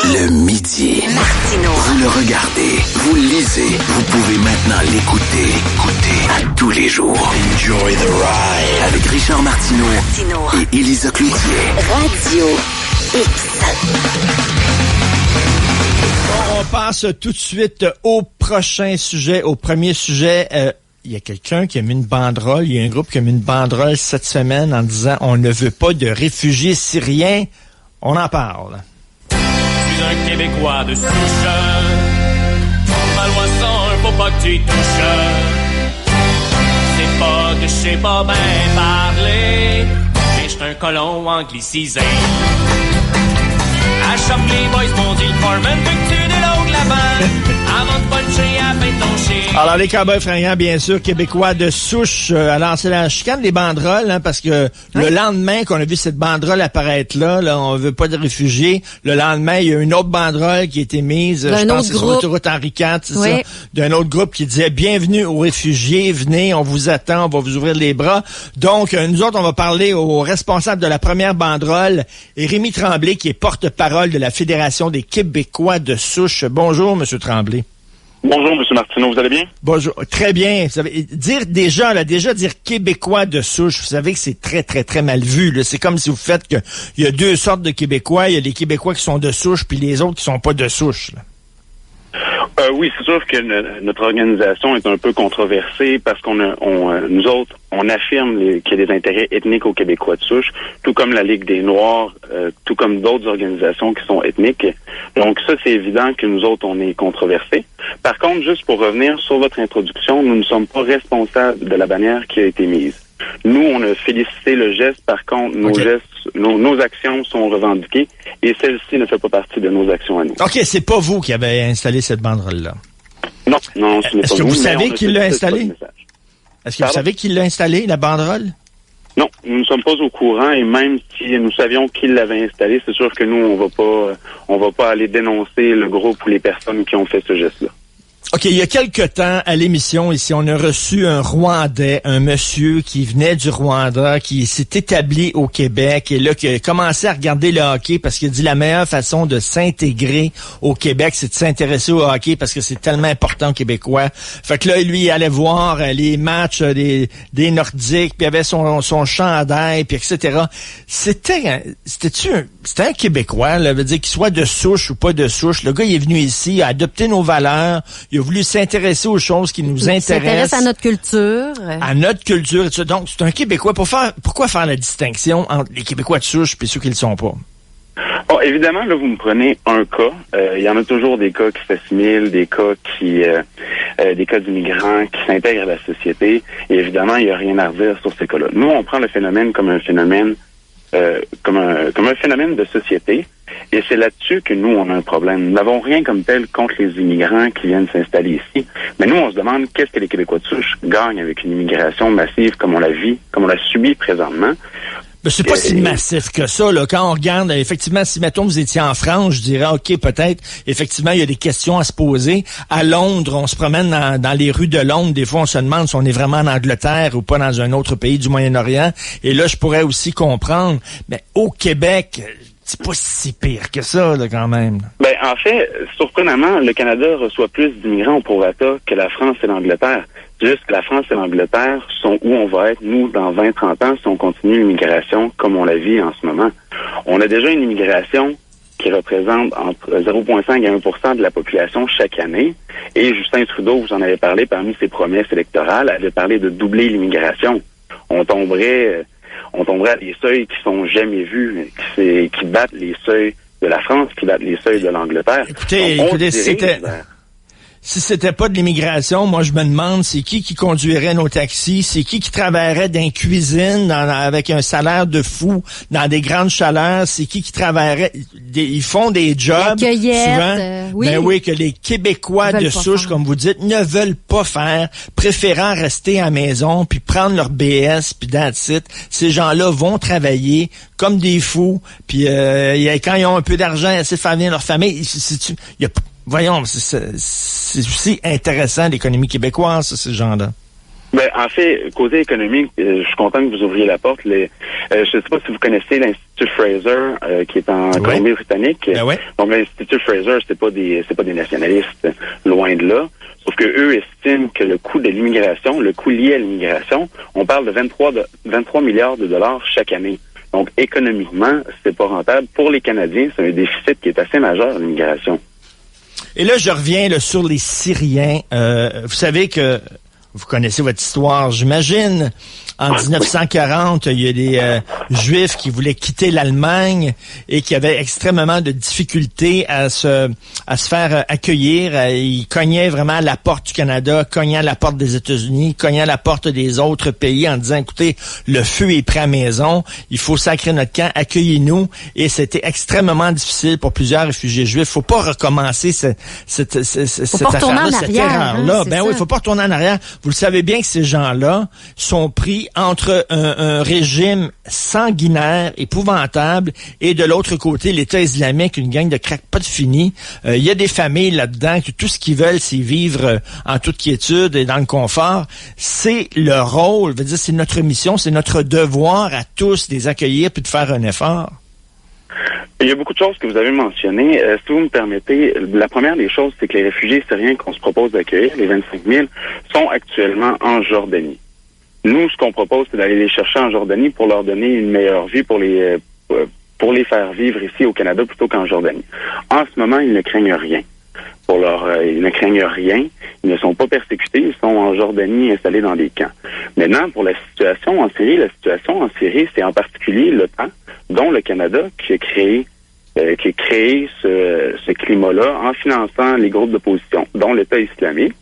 Le midi. Vous le regardez, vous le lisez, vous pouvez maintenant l'écouter. À tous les jours. Enjoy the ride. Avec Richard Martineau et Élisa Cloutier. Radio X. On passe tout de suite au prochain sujet, au premier sujet. Il y a quelqu'un qui a mis une banderole, il y a un groupe qui a mis une banderole cette semaine en disant « On ne veut pas de réfugiés syriens ». On en parle. Je suis un Québécois de souche. Ma loi 101, faut pas que tu y touches. C'est pas que je sais pas bien parler, mais je suis un colon anglicisé. À choc, les boys m'ont dit le foreman veut que tu délogues la vanne avant de puncher à peine ton chien. Alors, les cowboys fringants, bien sûr, Québécois de souche. Alors, c'est la chicane des banderoles, hein, parce que le lendemain qu'on a vu cette banderole apparaître là, on veut pas de réfugiés. Le lendemain, il y a une autre banderole qui a été mise, je pense que c'est sur l'autoroute Henri IV, c'est ça, d'un autre groupe qui disait « Bienvenue aux réfugiés, venez, on vous attend, on va vous ouvrir les bras ». Donc, nous autres, on va parler au responsable de la première banderole, Rémi Tremblay, qui est porte-parole de la Fédération des Québécois de souche. Bonjour, Monsieur Tremblay. Bonjour, M. Martineau, vous allez bien? Bonjour, très bien. Vous savez, dire Québécois de souche, vous savez que c'est très, très, très mal vu. Là. C'est comme si vous faites que il y a deux sortes de Québécois. Il y a les Québécois qui sont de souche, puis les autres qui sont pas de souche. Là. Oui, c'est sûr que notre organisation est un peu controversée parce nous autres, on affirme qu'il y a des intérêts ethniques aux Québécois de souche, tout comme la Ligue des Noirs, tout comme d'autres organisations qui sont ethniques. Donc ça, c'est évident que nous autres, on est controversés. Par contre, juste pour revenir sur votre introduction, nous ne sommes pas responsables de la bannière qui a été mise. Nous, on a félicité le geste. Par contre, nos actions sont revendiquées et celle-ci ne fait pas partie de nos actions à nous. OK, c'est pas vous qui avez installé cette banderole-là. Non, ce n'est pas vous. Est-ce que vous savez qui l'a installée? Est-ce que vous savez qui l'a installée, la banderole? Non, nous ne sommes pas au courant et même si nous savions qui l'avait installée, c'est sûr que nous, on va pas aller dénoncer le groupe ou les personnes qui ont fait ce geste-là. OK, il y a quelque temps, à l'émission, ici, on a reçu un Rwandais, un monsieur qui venait du Rwanda, qui s'est établi au Québec et là, qui a commencé à regarder le hockey parce qu'il a dit la meilleure façon de s'intégrer au Québec, c'est de s'intéresser au hockey parce que c'est tellement important aux Québécois. Fait que là, lui, il allait voir les matchs des Nordiques, puis il avait son chandail, puis etc. C'était un Québécois, là, veut dire qu'il soit de souche ou pas de souche. Le gars, il est venu ici, il a adopté nos valeurs, il a voulu s'intéresser aux choses qui nous intéressent. Il s'intéresse à notre culture. À notre culture. Et tout ça. Donc, c'est un Québécois. Pourquoi faire la distinction entre les Québécois de souche et ceux qui ne le sont pas? Bon, évidemment, là, vous me prenez un cas. Il y en a toujours des cas qui s'assimilent, des cas d'immigrants qui s'intègrent à la société. Et évidemment, il n'y a rien à redire sur ces cas-là. Nous, on prend le phénomène comme un phénomène comme un phénomène de société. Et c'est là-dessus que nous, on a un problème. Nous n'avons rien comme tel contre les immigrants qui viennent s'installer ici. Mais nous, on se demande qu'est-ce que les Québécois de souche gagnent avec une immigration massive comme on la vit, comme on la subit présentement. Mais c'est pas si massif que ça, là. Quand on regarde, effectivement, si, mettons, vous étiez en France, je dirais, OK, peut-être, effectivement, il y a des questions à se poser. À Londres, on se promène dans les rues de Londres. Des fois, on se demande si on est vraiment en Angleterre ou pas dans un autre pays du Moyen-Orient. Et là, je pourrais aussi comprendre. Mais au Québec, c'est pas si pire que ça, là, quand même. Ben, en fait, surprenamment, le Canada reçoit plus d'immigrants au prorata que la France et l'Angleterre. C'est juste que la France et l'Angleterre sont où on va être, nous, dans 20-30 ans, si on continue l'immigration comme on la vit en ce moment. On a déjà une immigration qui représente entre 0,5 et 1 % de la population chaque année. Et Justin Trudeau, vous en avez parlé parmi ses promesses électorales, avait parlé de doubler l'immigration. On tomberait à des seuils qui sont jamais vus, qui battent les seuils de la France, qui battent les seuils de l'Angleterre. Écoutez, si c'était pas de l'immigration, moi je me demande c'est qui conduirait nos taxis, c'est qui travaillerait dans une cuisine avec un salaire de fou dans des grandes chaleurs, c'est qui travaillerait, ils font des jobs souvent, oui. Ben oui, que les Québécois de souche, comme vous dites, ne veulent pas faire, préférant rester à la maison puis prendre leur BS puis that's it. Ces gens-là vont travailler comme des fous, puis quand ils ont un peu d'argent, ils essaient de faire venir leur famille. Voyons, c'est aussi intéressant l'économie québécoise, ces gens-là. Ben, en fait, côté économique, je suis content que vous ouvriez la porte. Je ne sais pas si vous connaissez l'Institut Fraser, qui est en Colombie-Britannique. Ben ouais. Donc, l'Institut Fraser, c'est pas des nationalistes, loin de là. Sauf que eux estiment que le coût de l'immigration, le coût lié à l'immigration, on parle de 23 milliards de dollars chaque année. Donc, économiquement, c'est pas rentable. Pour les Canadiens, c'est un déficit qui est assez majeur, l'immigration. Et là, je reviens sur les Syriens. Vous savez que vous connaissez votre histoire, j'imagine. En 1940, il y a des Juifs qui voulaient quitter l'Allemagne et qui avaient extrêmement de difficultés à se faire accueillir. Ils cognaient vraiment à la porte du Canada, cognaient à la porte des États-Unis, cognaient à la porte des autres pays en disant, écoutez, le feu est prêt à la maison, il faut sacrer notre camp, accueillez-nous. Et c'était extrêmement difficile pour plusieurs réfugiés juifs. Faut pas recommencer cette affaire-là, cette erreur-là. Oui, faut pas retourner en arrière. Vous le savez bien que ces gens-là sont pris entre un régime sanguinaire, épouvantable, et de l'autre côté, l'État islamique, une gang de crackpots finis. Il y a des familles là-dedans que tout ce qu'ils veulent, c'est vivre en toute quiétude et dans le confort. C'est le rôle, je veux dire, c'est notre mission, c'est notre devoir à tous de les accueillir puis de faire un effort. Il y a beaucoup de choses que vous avez mentionnées. Si vous me permettez, la première des choses, c'est que les réfugiés syriens qu'on se propose d'accueillir, les 25 000, sont actuellement en Jordanie. Nous, ce qu'on propose, c'est d'aller les chercher en Jordanie pour leur donner une meilleure vie, pour les faire vivre ici au Canada plutôt qu'en Jordanie. En ce moment, ils ne craignent rien. Ils ne craignent rien. Ils ne sont pas persécutés. Ils sont en Jordanie installés dans des camps. Maintenant, pour la situation en Syrie, c'est en particulier l'OTAN, dont le Canada, qui a créé ce climat-là en finançant les groupes d'opposition, dont l'État islamique,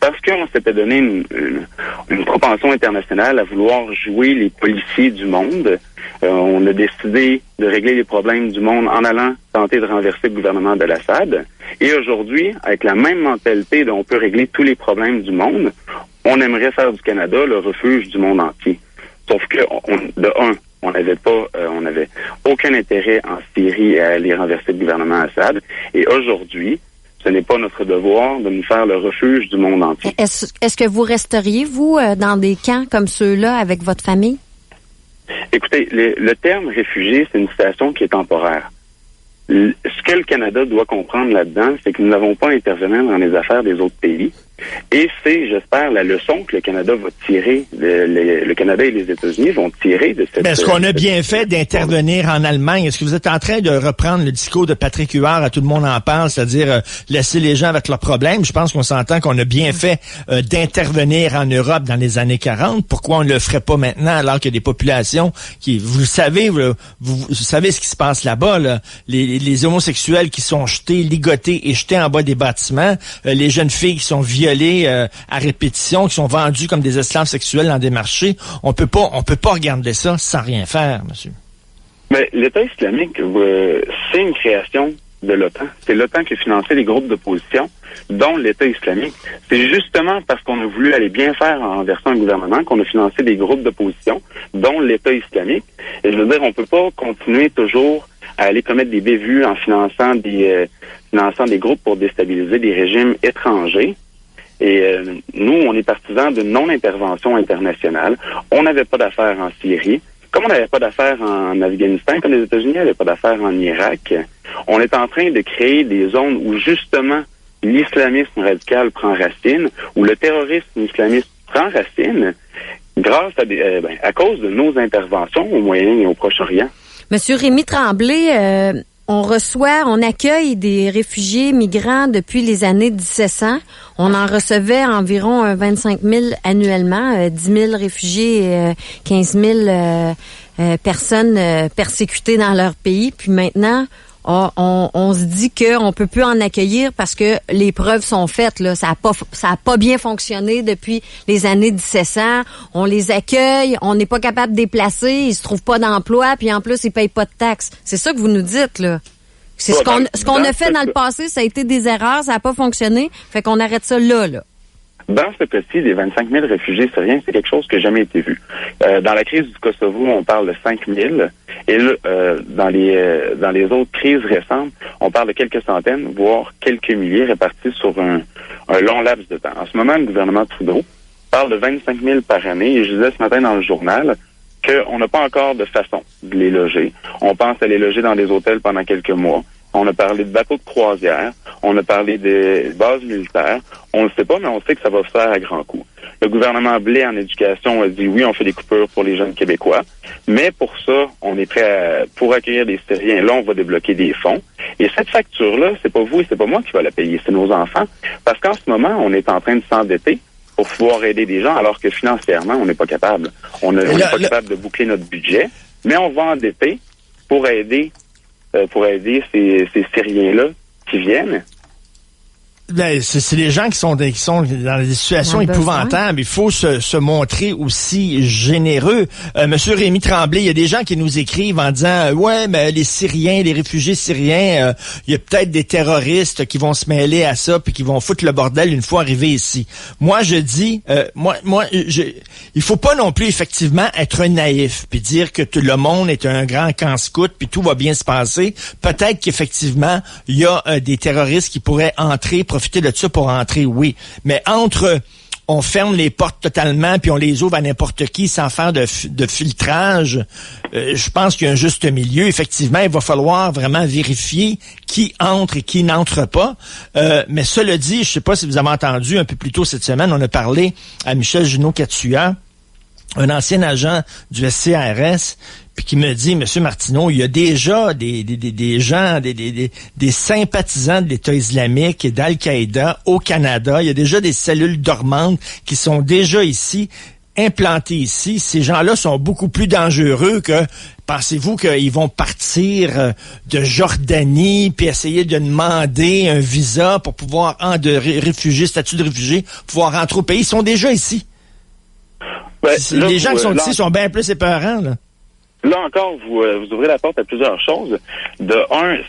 parce qu'on s'était donné une propension internationale à vouloir jouer les policiers du monde. On a décidé de régler les problèmes du monde en allant tenter de renverser le gouvernement de l'Assad. Et aujourd'hui, avec la même mentalité dont on peut régler tous les problèmes du monde, on aimerait faire du Canada le refuge du monde entier. Sauf que, on n'avait aucun intérêt en Syrie à aller renverser le gouvernement Assad. Et aujourd'hui, ce n'est pas notre devoir de nous faire le refuge du monde entier. Est-ce que vous resteriez, vous, dans des camps comme ceux-là avec votre famille? Écoutez, le terme réfugié, c'est une situation qui est temporaire. Ce que le Canada doit comprendre là-dedans, c'est que nous n'avons pas à intervenir dans les affaires des autres pays. Et c'est, j'espère, la leçon que le Canada va tirer, le Canada et les États-Unis vont tirer de cette... Est-ce qu'on a bien fait d'intervenir en Allemagne? Est-ce que vous êtes en train de reprendre le discours de Patrick Huard, à tout le monde en parle, c'est-à-dire laisser les gens avec leurs problèmes? Je pense qu'on s'entend qu'on a bien fait d'intervenir en Europe dans les années 40. Pourquoi on ne le ferait pas maintenant alors qu'il y a des populations qui... Vous savez ce qui se passe là-bas, là. Les homosexuels qui sont jetés, ligotés et jetés en bas des bâtiments, les jeunes filles qui sont violées à répétition, qui sont vendus comme des esclaves sexuels dans des marchés. On peut pas regarder ça sans rien faire, monsieur. Mais l'État islamique, c'est une création de l'OTAN. C'est l'OTAN qui a financé les groupes d'opposition, dont l'État islamique. C'est justement parce qu'on a voulu aller bien faire en renversant un gouvernement qu'on a financé des groupes d'opposition, dont l'État islamique. Et je veux dire, on peut pas continuer toujours à aller commettre des bévues en finançant des groupes pour déstabiliser des régimes étrangers. Et nous, on est partisans de non-intervention internationale. On n'avait pas d'affaires en Syrie. Comme on n'avait pas d'affaires en Afghanistan, comme les États-Unis n'avaient pas d'affaires en Irak, on est en train de créer des zones où, justement, l'islamisme radical prend racine, où le terrorisme islamiste prend racine, grâce à cause de nos interventions au Moyen et au Proche-Orient. Monsieur Rémy Tremblay, on accueille des réfugiés migrants depuis les années 1700. On en recevait environ 25 000 annuellement, 10 000 réfugiés, 15 000 personnes persécutées dans leur pays. Puis maintenant, on se dit qu'on peut plus en accueillir parce que les preuves sont faites. Là, ça a pas bien fonctionné depuis les années 1700. On les accueille, on n'est pas capable de déplacer, ils se trouvent pas d'emploi, puis en plus ils payent pas de taxes. C'est ça que vous nous dites là. C'est ce qu'on a fait dans le passé, ça a été des erreurs, ça a pas fonctionné, fait qu'on arrête ça là. Dans ce cas-ci, les 25 000 réfugiés syriens, c'est quelque chose qui n'a jamais été vu. Dans la crise du Kosovo, on parle de 5 000. Et là, dans les autres crises récentes, on parle de quelques centaines, voire quelques milliers répartis sur un long laps de temps. En ce moment, le gouvernement Trudeau parle de 25 000 par année. Et je disais ce matin dans le journal qu'on n'a pas encore de façon de les loger. On pense à les loger dans des hôtels pendant quelques mois. On a parlé de bateaux de croisière. On a parlé des bases militaires. On ne sait pas, mais on sait que ça va se faire à grands coups. Le gouvernement Blais en éducation a dit oui, on fait des coupures pour les jeunes Québécois. Mais pour ça, on est prêt pour accueillir des Syriens. Là, on va débloquer des fonds. Et cette facture-là, c'est pas vous et c'est pas moi qui va la payer, c'est nos enfants. Parce qu'en ce moment, on est en train de s'endetter pour pouvoir aider des gens, alors que financièrement, on n'est pas capable. On n'est pas capable de boucler notre budget, mais on va endetter pour aider ces Syriens-là qui viennent. Ben, c'est les gens qui sont dans des situations épouvantables. Il faut se montrer aussi généreux. Monsieur Rémi Tremblay, il y a des gens qui nous écrivent en disant ouais, mais les Syriens, les réfugiés syriens, il y a peut-être des terroristes qui vont se mêler à ça puis qui vont foutre le bordel une fois arrivés ici. Moi, je dis, il faut pas non plus effectivement être un naïf puis dire que tout le monde est un grand camp scout puis tout va bien se passer. Peut-être qu'effectivement il y a des terroristes qui pourraient profiter de ça pour entrer, oui. Mais entre on ferme les portes totalement puis on les ouvre à n'importe qui sans faire de filtrage, je pense qu'il y a un juste milieu. Effectivement, il va falloir vraiment vérifier qui entre et qui n'entre pas. Mais cela dit, je sais pas si vous avez entendu un peu plus tôt cette semaine, on a parlé à Michel Junot-Katsuya, un ancien agent du SCRS, puis qui me dit, Monsieur Martineau, il y a déjà des gens, des sympathisants de l'État islamique et d'Al-Qaïda au Canada. Il y a déjà des cellules dormantes qui sont déjà ici, implantées ici. Ces gens-là sont beaucoup plus dangereux que... Pensez-vous qu'ils vont partir de Jordanie puis essayer de demander un visa pour pouvoir, statut de réfugié, pouvoir rentrer au pays? Ils sont déjà ici. Ben, les gens qui sont ici sont bien plus épeurants, là. Là encore, vous ouvrez la porte à plusieurs choses.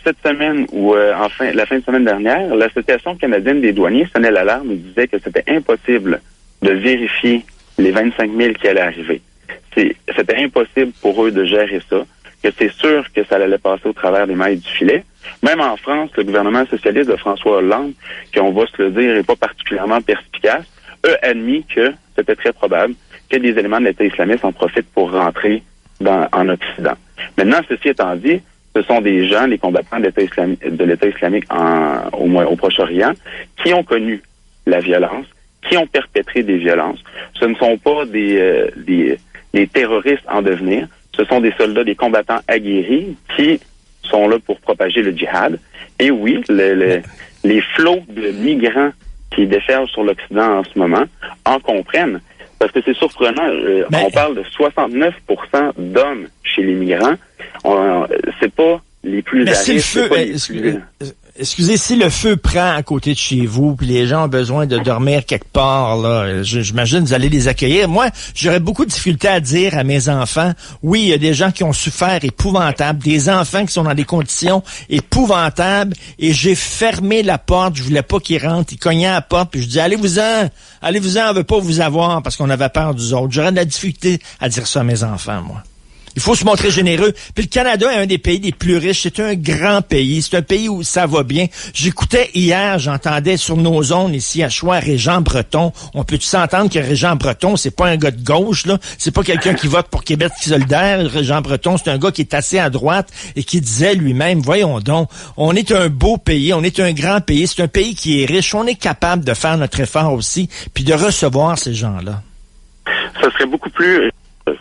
Cette semaine ou la fin de semaine dernière, l'Association canadienne des douaniers sonnait l'alarme et disait que c'était impossible de vérifier les 25 000 qui allaient arriver. C'était impossible pour eux de gérer ça, que c'est sûr que ça allait passer au travers des mailles du filet. Même en France, le gouvernement socialiste de François Hollande, qui on va se le dire, n'est pas particulièrement perspicace, a admis que c'était très probable que des éléments de l'État islamiste en profitent pour rentrer en Occident. Maintenant, ceci étant dit, ce sont des gens, les combattants de l'État islamique au Proche-Orient, qui ont connu la violence, qui ont perpétré des violences. Ce ne sont pas des terroristes en devenir, ce sont des soldats, des combattants aguerris qui sont là pour propager le djihad. Et oui, les flots de migrants qui déferlent sur l'Occident en ce moment en comprennent. Parce que c'est surprenant, on parle de 69% d'hommes chez les migrants. C'est pas les plus à risque. Excusez, si le feu prend à côté de chez vous, puis les gens ont besoin de dormir quelque part, là, j'imagine que vous allez les accueillir. Moi, j'aurais beaucoup de difficulté à dire à mes enfants, oui, il y a des gens qui ont souffert épouvantables, des enfants qui sont dans des conditions épouvantables, et j'ai fermé la porte, je voulais pas qu'ils rentrent, ils cognaient à la porte, puis je dis, allez-vous-en, on veut pas vous avoir, parce qu'on avait peur des autres. J'aurais de la difficulté à dire ça à mes enfants, moi. Il faut se montrer généreux. Puis le Canada est un des pays les plus riches. C'est un grand pays. C'est un pays où ça va bien. J'écoutais hier, j'entendais sur nos ondes ici à Choix, Régent Breton. On peut-tu s'entendre que Régent Breton, c'est pas un gars de gauche, là? C'est pas quelqu'un qui vote pour Québec solidaire. Régent Breton, c'est un gars qui est assez à droite et qui disait lui-même, voyons donc, on est un beau pays, on est un grand pays, c'est un pays qui est riche. On est capable de faire notre effort aussi, puis de recevoir ces gens-là. Ça serait beaucoup plus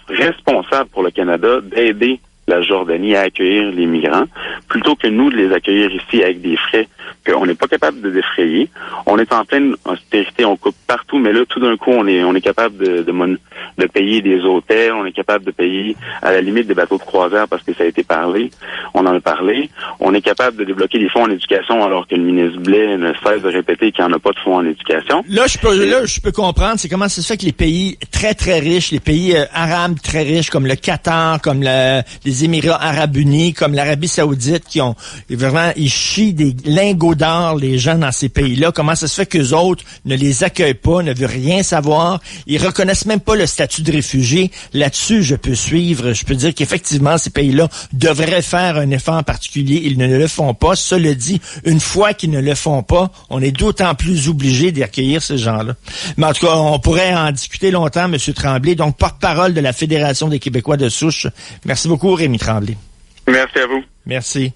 responsable pour le Canada d'aider la Jordanie à accueillir les migrants, plutôt que nous de les accueillir ici avec des frais qu'on n'est pas capable de défrayer. On est en pleine austérité, on coupe partout, mais là, tout d'un coup, on est capable de payer des hôtels, on est capable de payer à la limite des bateaux de croisière parce que ça a été parlé, on en a parlé. On est capable de débloquer des fonds en éducation alors que le ministre Blais ne cesse de répéter qu'il n'y en a pas de fonds en éducation. Là, je peux comprendre, c'est comment ça se fait que les pays très, très riches, les pays arabes très riches comme le Qatar, comme les des Émirats arabes unis, comme l'Arabie saoudite, qui ont vraiment, ils chient des lingots d'or, les gens dans ces pays-là. Comment ça se fait qu'eux autres ne les accueillent pas, ne veulent rien savoir? Ils reconnaissent même pas le statut de réfugié. Là-dessus, je peux suivre. Je peux dire qu'effectivement, ces pays-là devraient faire un effort particulier. Ils ne le font pas. Cela dit, une fois qu'ils ne le font pas, on est d'autant plus obligé d'accueillir ces gens-là. Mais en tout cas, on pourrait en discuter longtemps, M. Tremblay, donc porte-parole de la Fédération des Québécois de souche. Merci beaucoup, Rémi Tremblay. Merci à vous. Merci.